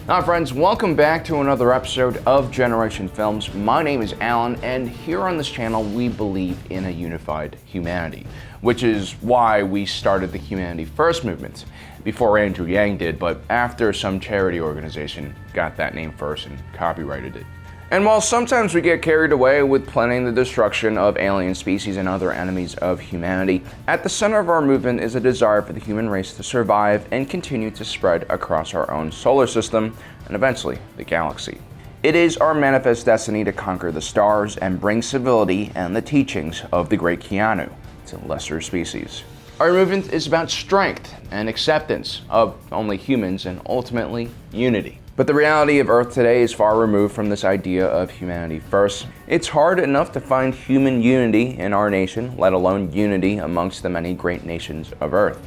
Hi friends, welcome back to another episode of Generation Films. My name is Alan, and here on this channel we believe in a unified humanity, which is why we started the Humanity First movement before Andrew Yang did, but after some charity organization got that name first and copyrighted it. And while sometimes we get carried away with planning the destruction of alien species and other enemies of humanity, at the center of our movement is a desire for the human race to survive and continue to spread across our own solar system and eventually the galaxy. It is our manifest destiny to conquer the stars and bring civility and the teachings of the great Keanu to lesser species. Our movement is about strength and acceptance of only humans and ultimately unity. But the reality of Earth today is far removed from this idea of humanity first. It's hard enough to find human unity in our nation, let alone unity amongst the many great nations of Earth.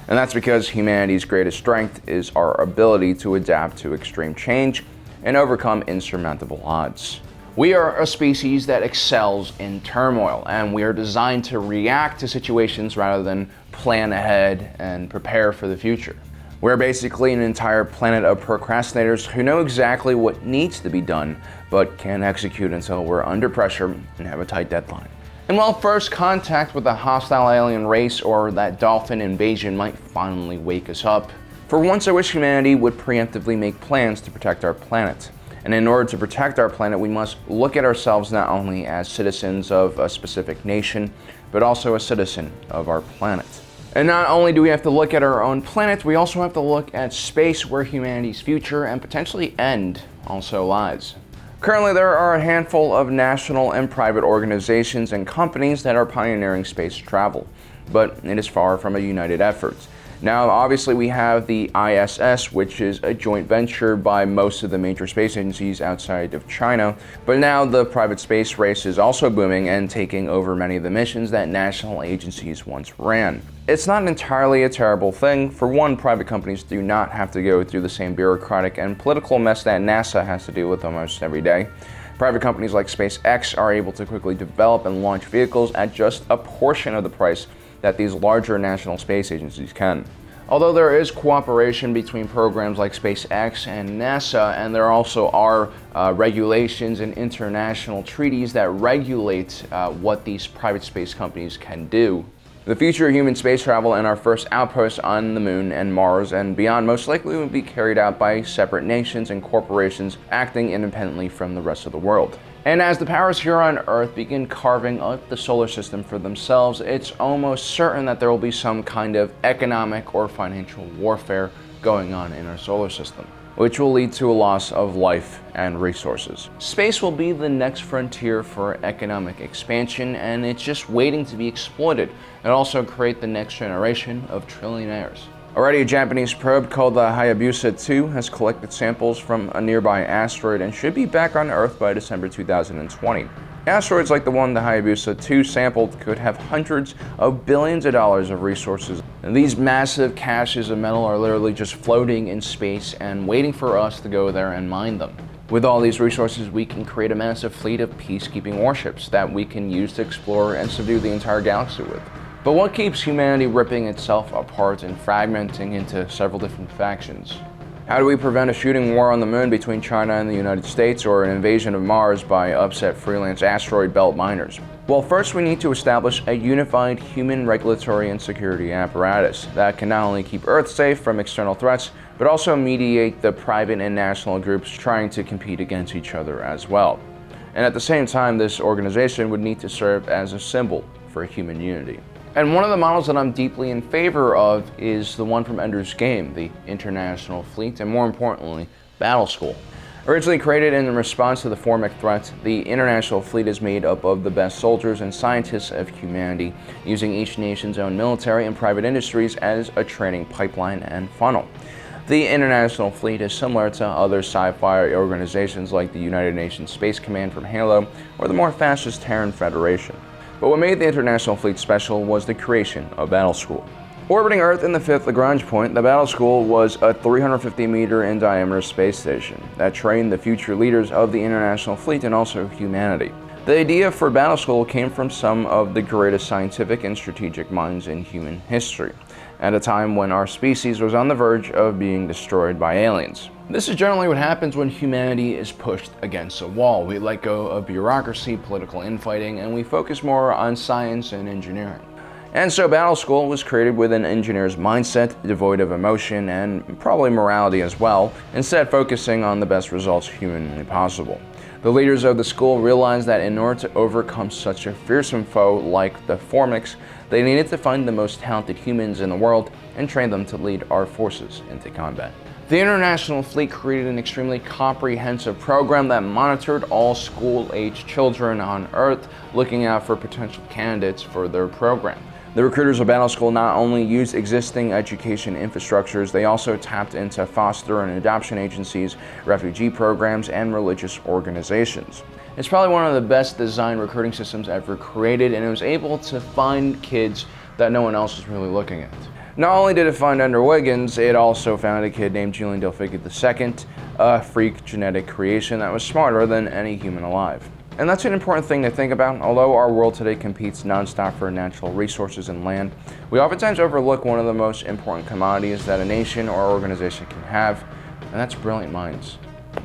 And that's because humanity's greatest strength is our ability to adapt to extreme change and overcome insurmountable odds. We are a species that excels in turmoil, and we are designed to react to situations rather than plan ahead and prepare for the future. We're basically an entire planet of procrastinators who know exactly what needs to be done, but can't execute until we're under pressure and have a tight deadline. And while first contact with a hostile alien race or that dolphin invasion might finally wake us up, for once I wish humanity would preemptively make plans to protect our planet. And in order to protect our planet, we must look at ourselves not only as citizens of a specific nation, but also a citizen of our planet. And not only do we have to look at our own planet, we also have to look at space where humanity's future and potentially end also lies. Currently, there are a handful of national and private organizations and companies that are pioneering space travel, but it is far from a united effort. Now, obviously, we have the ISS, which is a joint venture by most of the major space agencies outside of China, but now the private space race is also booming and taking over many of the missions that national agencies once ran. It's not entirely a terrible thing. For one, private companies do not have to go through the same bureaucratic and political mess that NASA has to deal with almost every day. Private companies like SpaceX are able to quickly develop and launch vehicles at just a portion of the price that these larger national space agencies can. Although there is cooperation between programs like SpaceX and NASA, and there also are regulations and international treaties that regulate what these private space companies can do, the future of human space travel and our first outpost on the Moon and Mars and beyond most likely will be carried out by separate nations and corporations acting independently from the rest of the world. And as the powers here on Earth begin carving up the solar system for themselves, it's almost certain that there will be some kind of economic or financial warfare going on in our solar system, which will lead to a loss of life and resources. Space will be the next frontier for economic expansion, and it's just waiting to be exploited and also create the next generation of trillionaires. Already, a Japanese probe called the Hayabusa 2 has collected samples from a nearby asteroid and should be back on Earth by December 2020. Asteroids like the one the Hayabusa 2 sampled could have hundreds of billions of dollars of resources. And these massive caches of metal are literally just floating in space and waiting for us to go there and mine them. With all these resources, we can create a massive fleet of peacekeeping warships that we can use to explore and subdue the entire galaxy with. But what keeps humanity ripping itself apart and fragmenting into several different factions? How do we prevent a shooting war on the Moon between China and the United States, or an invasion of Mars by upset freelance asteroid belt miners? Well, first we need to establish a unified human regulatory and security apparatus that can not only keep Earth safe from external threats, but also mediate the private and national groups trying to compete against each other as well. And at the same time, this organization would need to serve as a symbol for human unity. And one of the models that I'm deeply in favor of is the one from Endor's game, the International Fleet, and more importantly, Battle School. Originally created in response to the Formic threat, the International Fleet is made up of the best soldiers and scientists of humanity, using each nation's own military and private industries as a training pipeline and funnel. The International Fleet is similar to other sci-fi organizations like the United Nations Space Command from Halo or the more fascist Terran Federation. But what made the International Fleet special was the creation of Battle School. Orbiting Earth in the fifth Lagrange point, the Battle School was a 350-meter in diameter space station that trained the future leaders of the International Fleet and also humanity. The idea for Battle School came from some of the greatest scientific and strategic minds in human history. at a time when our species was on the verge of being destroyed by aliens. This is generally what happens when humanity is pushed against a wall. We let go of bureaucracy, political infighting, and we focus more on science and engineering. And so Battle School was created with an engineer's mindset, devoid of emotion and probably morality as well, instead focusing on the best results humanly possible. The leaders of the school realized that in order to overcome such a fearsome foe like the Formics, they needed to find the most talented humans in the world and train them to lead our forces into combat. The International Fleet created an extremely comprehensive program that monitored all school-aged children on Earth, looking out for potential candidates for their program. The recruiters of Battle School not only used existing education infrastructures, they also tapped into foster and adoption agencies, refugee programs, and religious organizations. It's probably one of the best designed recruiting systems ever created, and it was able to find kids that no one else was really looking at. Not only did it find Endor Wiggins, it also found a kid named Julian Delphicke II, a freak genetic creation that was smarter than any human alive. And that's an important thing to think about. Although our world today competes nonstop for natural resources and land, we oftentimes overlook one of the most important commodities that a nation or organization can have, and that's brilliant minds.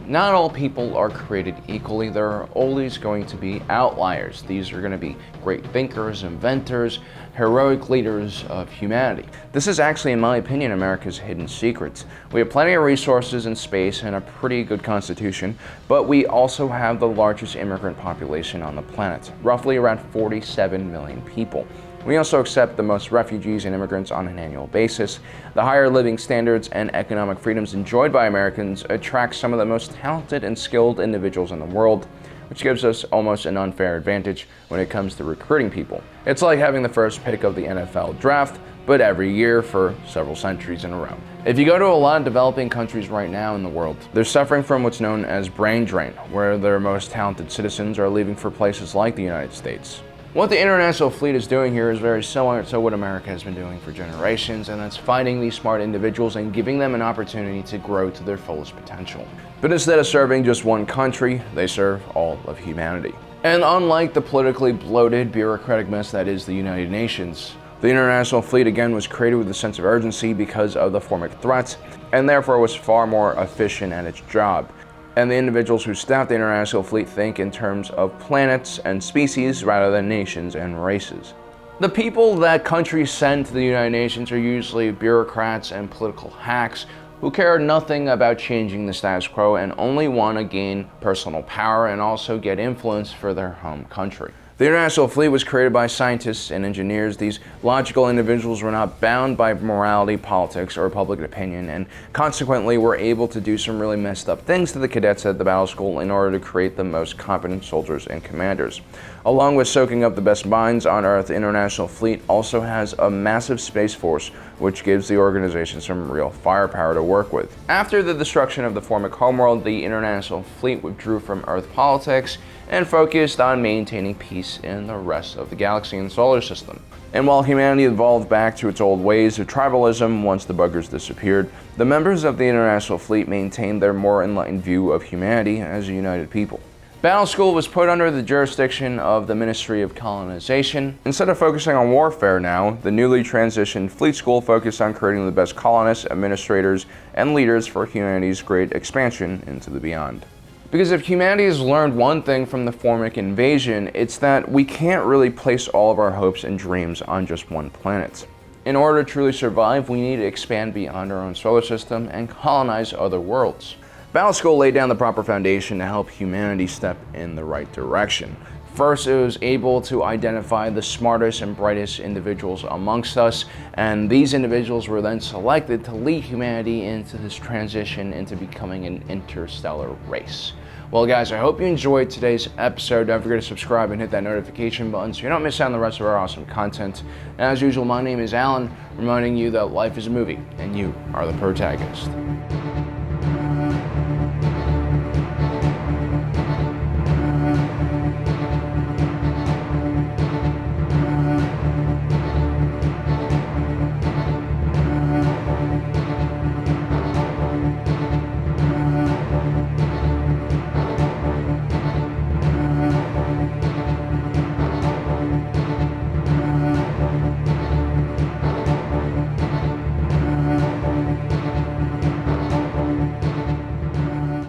Not all people are created equally. There are always going to be outliers. These are going to be great thinkers, inventors, heroic leaders of humanity. This is actually, in my opinion, America's hidden secret. We have plenty of resources and space and a pretty good constitution, but we also have the largest immigrant population on the planet, roughly around 47 million people. We also accept the most refugees and immigrants on an annual basis. The higher living standards and economic freedoms enjoyed by Americans attract some of the most talented and skilled individuals in the world, which gives us almost an unfair advantage when it comes to recruiting people. It's like having the first pick of the NFL draft, but every year for several centuries in a row. If you go to a lot of developing countries right now in the world, they're suffering from what's known as brain drain, where their most talented citizens are leaving for places like the United States. What the International Fleet is doing here is very similar to what America has been doing for generations, and that's finding these smart individuals and giving them an opportunity to grow to their fullest potential. But instead of serving just one country, they serve all of humanity. And unlike the politically bloated, bureaucratic mess that is the United Nations, the International Fleet again was created with a sense of urgency because of the Formic threat, and therefore was far more efficient at its job. And the individuals who staff the International Fleet think in terms of planets and species rather than nations and races. The people that countries send to the United Nations are usually bureaucrats and political hacks who care nothing about changing the status quo and only want to gain personal power and also get influence for their home country. The International Fleet was created by scientists and engineers. These logical individuals were not bound by morality, politics, or public opinion, and consequently were able to do some really messed up things to the cadets at the Battle School in order to create the most competent soldiers and commanders. Along with soaking up the best minds on Earth, the International Fleet also has a massive space force, which gives the organization some real firepower to work with. After the destruction of the Formic homeworld, the International Fleet withdrew from Earth politics and focused on maintaining peace in the rest of the galaxy and solar system. And while humanity evolved back to its old ways of tribalism once the buggers disappeared, the members of the International Fleet maintained their more enlightened view of humanity as a united people. Battle School was put under the jurisdiction of the Ministry of Colonization. Instead of focusing on warfare now, the newly transitioned Fleet School focused on creating the best colonists, administrators, and leaders for humanity's great expansion into the beyond. Because if humanity has learned one thing from the Formic invasion, it's that we can't really place all of our hopes and dreams on just one planet. In order to truly survive, we need to expand beyond our own solar system and colonize other worlds. Battle School laid down the proper foundation to help humanity step in the right direction. First, it was able to identify the smartest and brightest individuals amongst us, and these individuals were then selected to lead humanity into this transition into becoming an interstellar race. Well guys, I hope you enjoyed today's episode. Don't forget to subscribe and hit that notification button so you don't miss out on the rest of our awesome content. And as usual, my name is Alan, reminding you that life is a movie, and you are the protagonist.